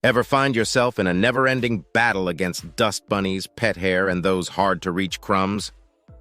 Ever find yourself in a never-ending battle against dust bunnies, pet hair, and those hard-to-reach crumbs?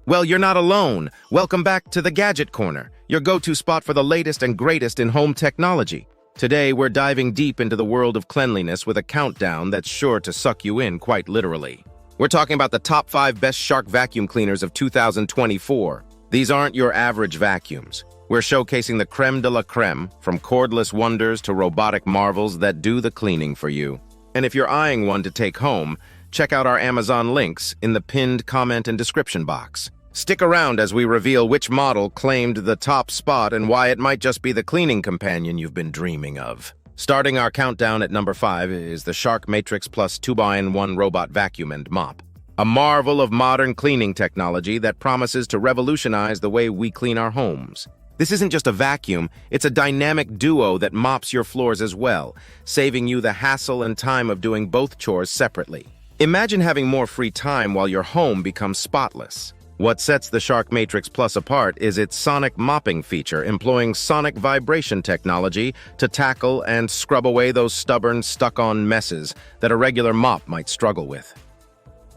Well, you're not alone. Welcome back to the Gadget Corner, your go-to spot for the latest and greatest in home technology. Today, we're diving deep into the world of cleanliness with a countdown that's sure to suck you in quite literally. We're talking about the top 5 best Shark vacuum cleaners of 2024. These aren't your average vacuums. We're showcasing the creme de la creme, from cordless wonders to robotic marvels that do the cleaning for you. And if you're eyeing one to take home, check out our Amazon links in the pinned comment and description box. Stick around as we reveal which model claimed the top spot and why it might just be the cleaning companion you've been dreaming of. Starting our countdown at number 5 is the Shark Matrix Plus 2x1 Robot Vacuum and Mop. A marvel of modern cleaning technology that promises to revolutionize the way we clean our homes. This isn't just a vacuum, it's a dynamic duo that mops your floors as well, saving you the hassle and time of doing both chores separately. Imagine having more free time while your home becomes spotless. What sets the Shark Matrix Plus apart is its sonic mopping feature, employing sonic vibration technology to tackle and scrub away those stubborn, stuck-on messes that a regular mop might struggle with.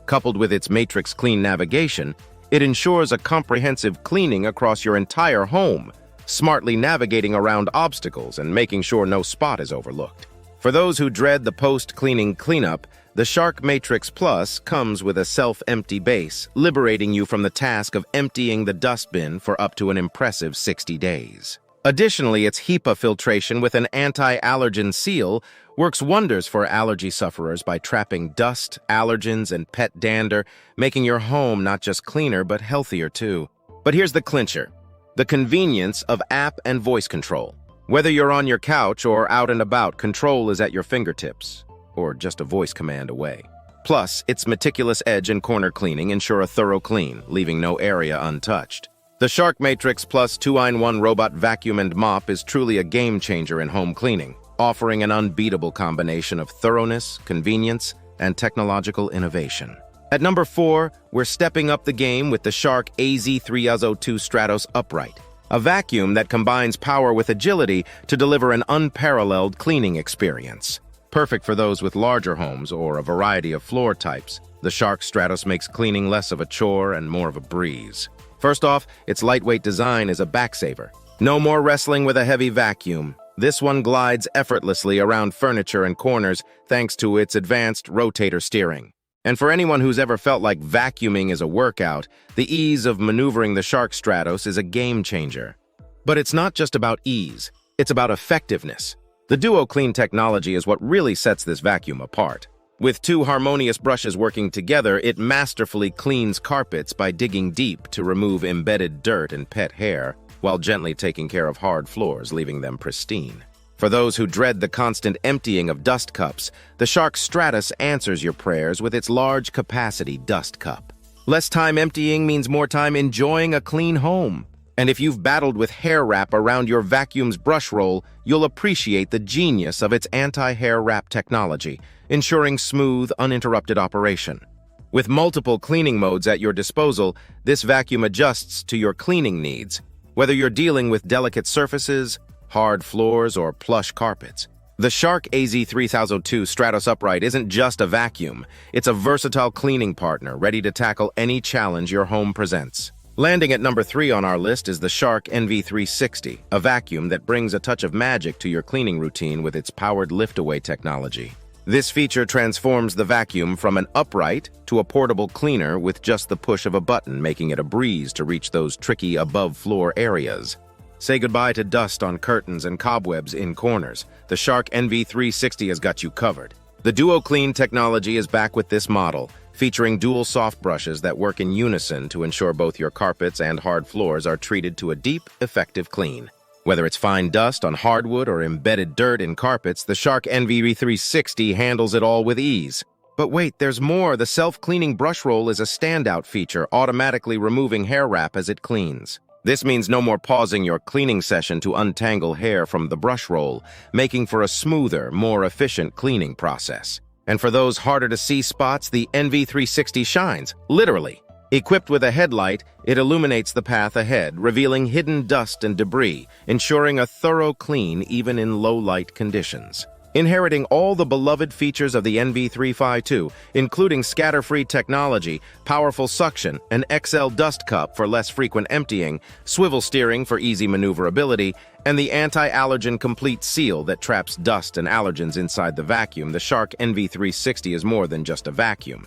Coupled with its Matrix Clean navigation, it ensures a comprehensive cleaning across your entire home, smartly navigating around obstacles and making sure no spot is overlooked. For those who dread the post-cleaning cleanup, the Shark Matrix Plus comes with a self-empty base, liberating you from the task of emptying the dustbin for up to an impressive 60 days. Additionally, its HEPA filtration with an anti-allergen seal works wonders for allergy sufferers by trapping dust, allergens, and pet dander, making your home not just cleaner but healthier too. But here's the clincher: the convenience of app and voice control. Whether you're on your couch or out and about, control is at your fingertips, or just a voice command away. Plus, its meticulous edge and corner cleaning ensure a thorough clean, leaving no area untouched. The Shark Matrix Plus 2-in-1 Robot Vacuum and Mop is truly a game-changer in home cleaning, offering an unbeatable combination of thoroughness, convenience, and technological innovation. At number 4, we're stepping up the game with the Shark AZ302 Stratos Upright, a vacuum that combines power with agility to deliver an unparalleled cleaning experience. Perfect for those with larger homes or a variety of floor types, the Shark Stratos makes cleaning less of a chore and more of a breeze. First off, its lightweight design is a backsaver. No more wrestling with a heavy vacuum. This one glides effortlessly around furniture and corners thanks to its advanced rotator steering. And for anyone who's ever felt like vacuuming is a workout, the ease of maneuvering the Shark Stratos is a game changer. But it's not just about ease, it's about effectiveness. The Duo Clean technology is what really sets this vacuum apart. With 2 harmonious brushes working together, it masterfully cleans carpets by digging deep to remove embedded dirt and pet hair, while gently taking care of hard floors, leaving them pristine. For those who dread the constant emptying of dust cups, the Shark Stratos answers your prayers with its large-capacity dust cup. Less time emptying means more time enjoying a clean home. And if you've battled with hair wrap around your vacuum's brush roll, you'll appreciate the genius of its anti-hair wrap technology, ensuring smooth, uninterrupted operation. With multiple cleaning modes at your disposal, this vacuum adjusts to your cleaning needs, whether you're dealing with delicate surfaces, hard floors, or plush carpets. The Shark AZ302 Stratos Upright isn't just a vacuum, it's a versatile cleaning partner ready to tackle any challenge your home presents. Landing at number 3 on our list is the Shark NV360, a vacuum that brings a touch of magic to your cleaning routine with its powered lift-away technology. This feature transforms the vacuum from an upright to a portable cleaner with just the push of a button, making it a breeze to reach those tricky above-floor areas. Say goodbye to dust on curtains and cobwebs in corners. The Shark NV360 has got you covered. The Duo Clean technology is back with this model, featuring dual soft brushes that work in unison to ensure both your carpets and hard floors are treated to a deep, effective clean. Whether it's fine dust on hardwood or embedded dirt in carpets, the Shark NV360 handles it all with ease. But wait, there's more. The self-cleaning brush roll is a standout feature, automatically removing hair wrap as it cleans. This means no more pausing your cleaning session to untangle hair from the brush roll, making for a smoother, more efficient cleaning process. And for those harder-to-see spots, the NV360 shines, literally. Equipped with a headlight, it illuminates the path ahead, revealing hidden dust and debris, ensuring a thorough clean even in low-light conditions. inheriting all the beloved features of the NV352, including scatter-free technology, powerful suction, an XL dust cup for less frequent emptying, swivel steering for easy maneuverability, and the anti-allergen complete seal that traps dust and allergens inside the vacuum. The Shark NV360 is more than just a vacuum.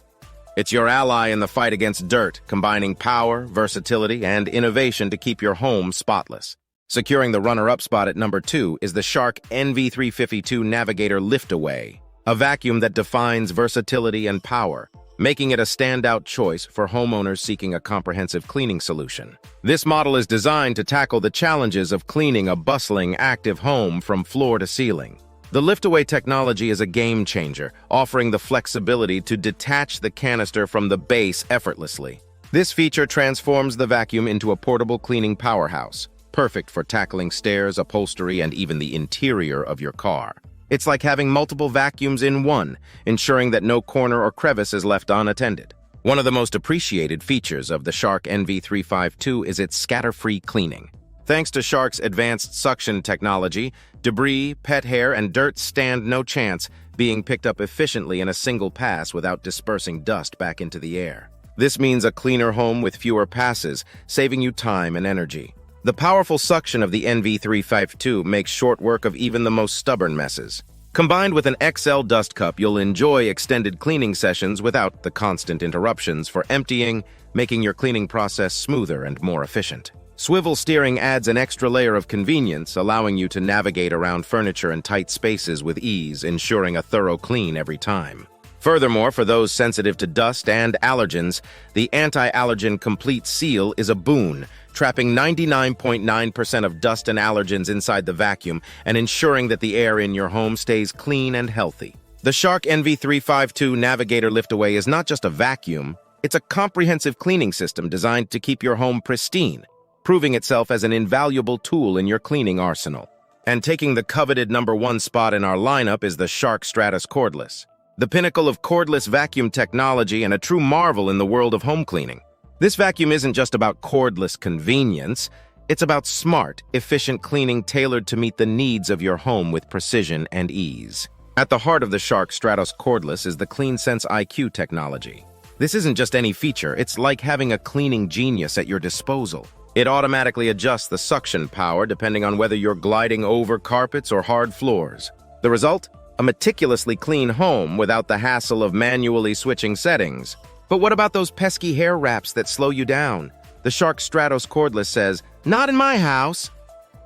It's your ally in the fight against dirt, combining power, versatility, and innovation to keep your home spotless. Securing the runner-up spot at number 2 is the Shark NV352 Navigator Liftaway, a vacuum that defines versatility and power, making it a standout choice for homeowners seeking a comprehensive cleaning solution. This model is designed to tackle the challenges of cleaning a bustling, active home from floor to ceiling. The liftaway technology is a game changer, offering the flexibility to detach the canister from the base effortlessly. This feature transforms the vacuum into a portable cleaning powerhouse, perfect for tackling stairs, upholstery, and even the interior of your car. It's like having multiple vacuums in one, ensuring that no corner or crevice is left unattended. One of the most appreciated features of the Shark NV352 is its scatter-free cleaning. Thanks to Shark's advanced suction technology, debris, pet hair, and dirt stand no chance, being picked up efficiently in a single pass without dispersing dust back into the air. This means a cleaner home with fewer passes, saving you time and energy. The powerful suction of the NV352 makes short work of even the most stubborn messes. Combined with an XL dust cup, you'll enjoy extended cleaning sessions without the constant interruptions for emptying, making your cleaning process smoother and more efficient. Swivel steering adds an extra layer of convenience, allowing you to navigate around furniture and tight spaces with ease, ensuring a thorough clean every time. Furthermore, for those sensitive to dust and allergens, the anti-allergen complete seal is a boon, trapping 99.9% of dust and allergens inside the vacuum and ensuring that the air in your home stays clean and healthy. The Shark NV352 Navigator Liftaway is not just a vacuum, it's a comprehensive cleaning system designed to keep your home pristine, proving itself as an invaluable tool in your cleaning arsenal. And taking the coveted number 1 spot in our lineup is the Shark Stratos Cordless, the pinnacle of cordless vacuum technology and a true marvel in the world of home cleaning. This vacuum isn't just about cordless convenience, it's about smart, efficient cleaning tailored to meet the needs of your home with precision and ease. At the heart of the Shark Stratos Cordless is the CleanSense IQ technology. This isn't just any feature, it's like having a cleaning genius at your disposal. It automatically adjusts the suction power depending on whether you're gliding over carpets or hard floors. The result? A meticulously clean home without the hassle of manually switching settings. But what about those pesky hair wraps that slow you down? The Shark Stratos Cordless says, "Not in my house."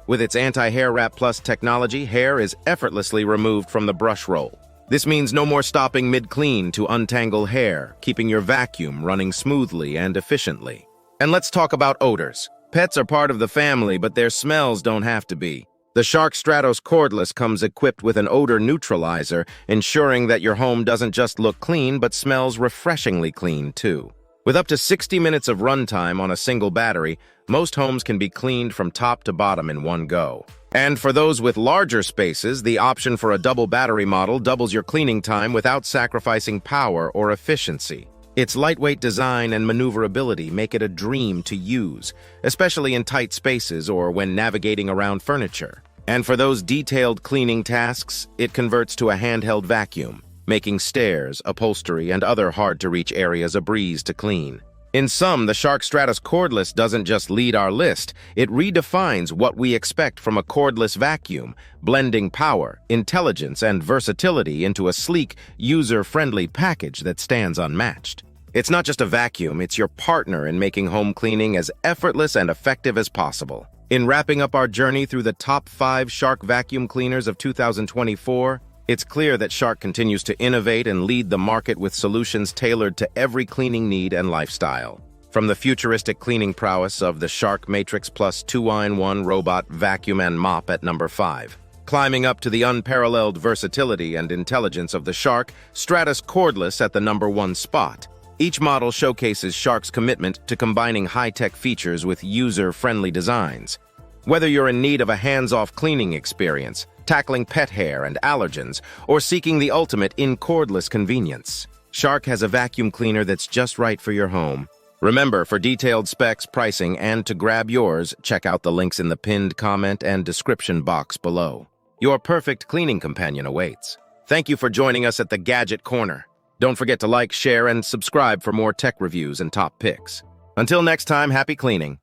With its anti-hair wrap plus technology, hair is effortlessly removed from the brush roll. This means no more stopping mid-clean to untangle hair, keeping your vacuum running smoothly and efficiently. And let's talk about odors. Pets are part of the family, but their smells don't have to be. The Shark Stratos Cordless comes equipped with an odor neutralizer, ensuring that your home doesn't just look clean, but smells refreshingly clean, too. With up to 60 minutes of runtime on a single battery, most homes can be cleaned from top to bottom in one go. And for those with larger spaces, the option for a double battery model doubles your cleaning time without sacrificing power or efficiency. Its lightweight design and maneuverability make it a dream to use, especially in tight spaces or when navigating around furniture. And for those detailed cleaning tasks, it converts to a handheld vacuum, making stairs, upholstery, and other hard-to-reach areas a breeze to clean. In sum, the Shark Stratos Cordless doesn't just lead our list, it redefines what we expect from a cordless vacuum, blending power, intelligence, and versatility into a sleek, user-friendly package that stands unmatched. It's not just a vacuum, it's your partner in making home cleaning as effortless and effective as possible. In wrapping up our journey through the top 5 Shark vacuum cleaners of 2024, it's clear that Shark continues to innovate and lead the market with solutions tailored to every cleaning need and lifestyle. From the futuristic cleaning prowess of the Shark Matrix Plus 2-in-1 robot vacuum and mop at number 5, climbing up to the unparalleled versatility and intelligence of the Shark Stratos Cordless at the number 1 spot. Each model showcases Shark's commitment to combining high-tech features with user-friendly designs. Whether you're in need of a hands-off cleaning experience, tackling pet hair and allergens, or seeking the ultimate in cordless convenience, Shark has a vacuum cleaner that's just right for your home. Remember, for detailed specs, pricing, and to grab yours, check out the links in the pinned comment and description box below. Your perfect cleaning companion awaits. Thank you for joining us at the Gadget Corner. Don't forget to like, share, and subscribe for more tech reviews and top picks. Until next time, happy cleaning.